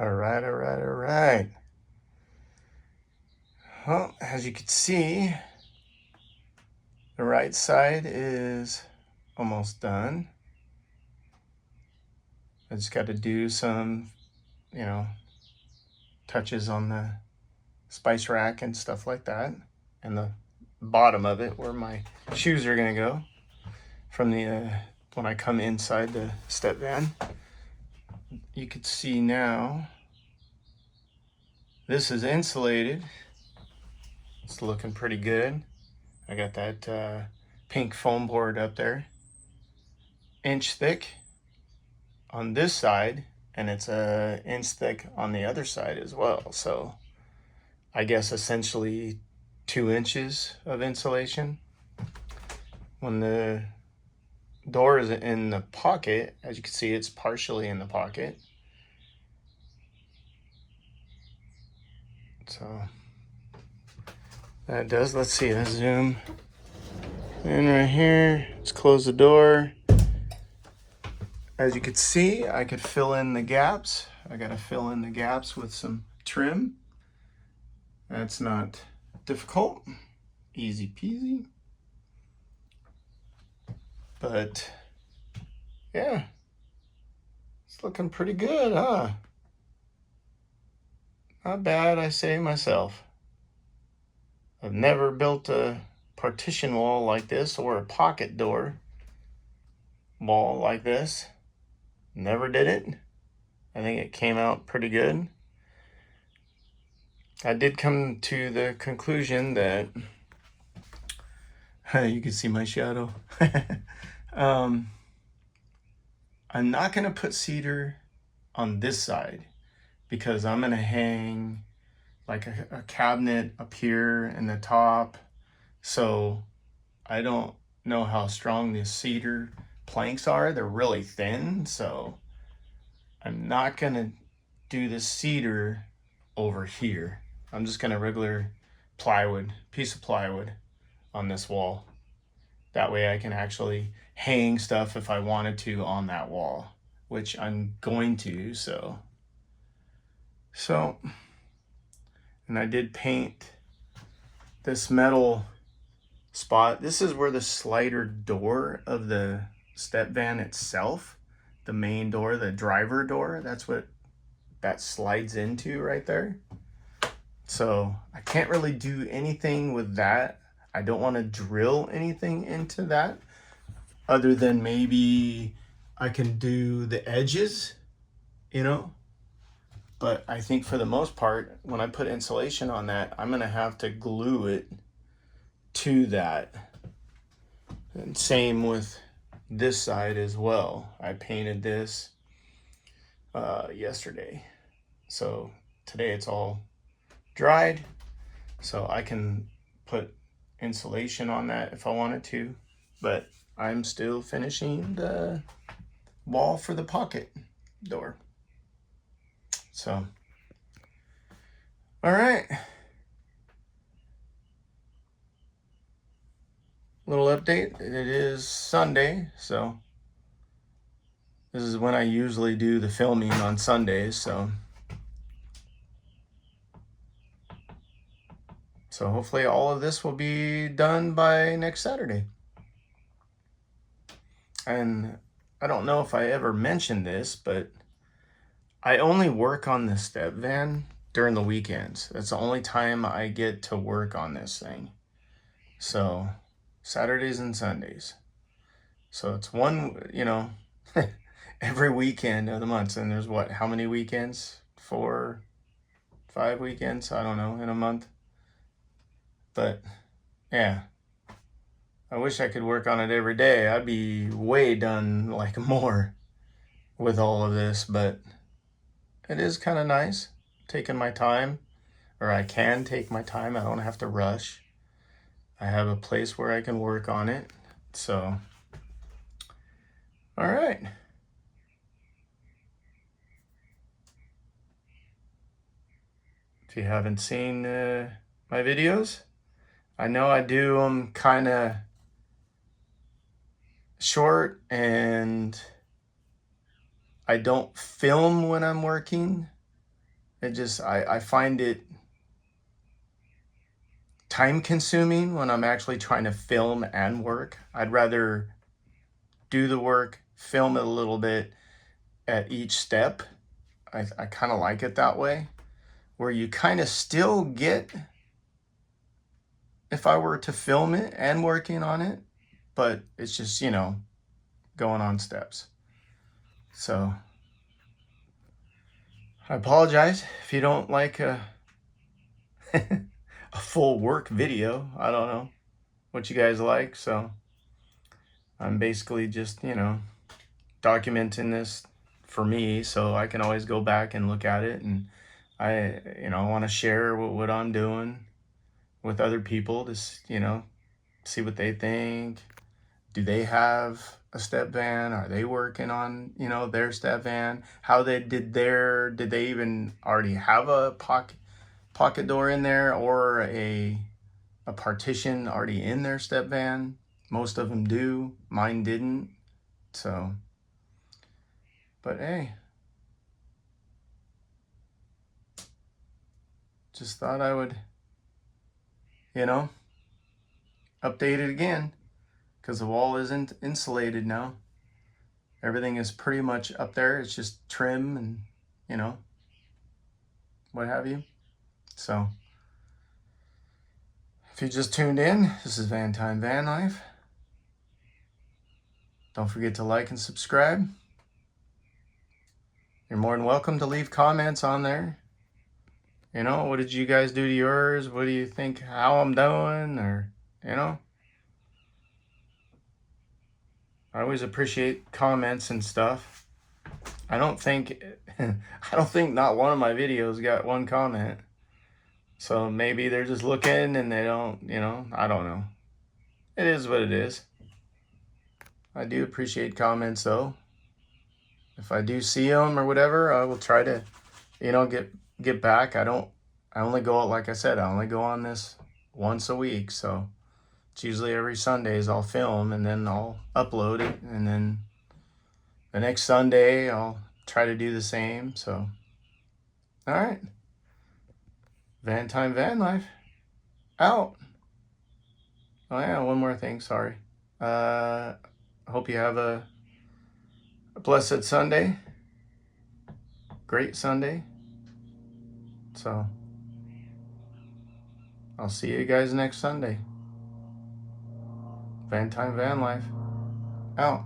All right, all right, all right. Well, as you can see, the right side is almost done. I just got to do some, you know, touches on the spice rack and stuff like that. And the bottom of it where my shoes are going to go from the when I come inside the Stepvan. You can see now this is insulated. It's looking pretty good. I got that pink foam board up there, inch thick on this side, and it's a inch thick on the other side as well. So I guess essentially 2 inches of insulation. When the door is in the pocket, as you can see, it's partially in the pocket. So that does, let's see, let's zoom in right here. Let's close the door. As you can see, I could fill in the gaps. I got to fill in the gaps with some trim. That's not difficult. Easy peasy. But yeah, it's looking pretty good, huh? Not bad, I say myself. I've never built a partition wall like this or a pocket door wall like this. Never did it. I think it came out pretty good. I did come to the conclusion that you can see my shadow. I'm not going to put cedar on this side because I'm going to hang like a cabinet up here in the top. So I don't know how strong these cedar planks are. They're really thin. So I'm not going to do the cedar over here. I'm just going to regular plywood, piece of plywood on this wall. That way I can actually hang stuff if I wanted to on that wall, which I'm going to, so. And I did paint this metal spot. This is where the slider door of the Stepvan itself, the main door, the driver door, that's what that slides into right there. So I can't really do anything with that. I don't want to drill anything into that other than maybe I can do the edges, you know. But I think for the most part, when I put insulation on that, I'm going to have to glue it to that. And same with this side as well. I painted this yesterday. So today it's all dried. So I can put insulation on that if I wanted to. But I'm still finishing the wall for the pocket door. So, all right. Little update. It is Sunday, so this is when I usually do the filming on Sundays, so hopefully all of this will be done by next Saturday. And I don't know if I ever mentioned this, but I only work on the Stepvan during the weekends. That's the only time I get to work on this thing. So Saturdays and Sundays. So it's one, every weekend of the month. And there's what, how many weekends? 4, 5 weekends? I don't know, in a month. But yeah, I wish I could work on it every day. I'd be way done, like more with all of this, but it is kind of nice taking my time, or I can take my time. I don't have to rush. I have a place where I can work on it. So, all right. If you haven't seen my videos, I know I do them kind of short, and I don't film when I'm working. I find it time consuming when I'm actually trying to film and work. I'd rather do the work, film it a little bit at each step. I kind of like it that way, where you kind of still get, if I were to film it and working on it, but it's just, going on steps. So I apologize if you don't like a full work video. I don't know what you guys like. So I'm basically just, documenting this for me so I can always go back and look at it. And I want to share what I'm doing with other people to, see what they think. Do they have a step van? Are they working on, their step van? How they did they even already have a pocket door in there, or a partition already in their step van? Most of them do. Mine didn't. So, but hey, just thought I would, you know, update it again, because the wall isn't insulated now. Everything is pretty much up there. It's just trim and, what have you. So if you just tuned in, this is Van Time Van Life. Don't forget to like and subscribe. You're more than welcome to leave comments on there. What did you guys do to yours? What do you think, how I'm doing? Or, I always appreciate comments and stuff. I don't think not one of my videos got one comment. So maybe they're just looking and they don't, I don't know. It is what it is. I do appreciate comments though. If I do see them or whatever, I will try to, get back. I only go, like I said, I only go on this once a week. So it's usually every Sundays I'll film and then I'll upload it. And then the next Sunday I'll try to do the same. So, all right. Van Time Van Life out. Oh yeah, one more thing. Sorry. I hope you have a blessed Sunday. Great Sunday. So I'll see you guys next Sunday. Van Time Van Life out.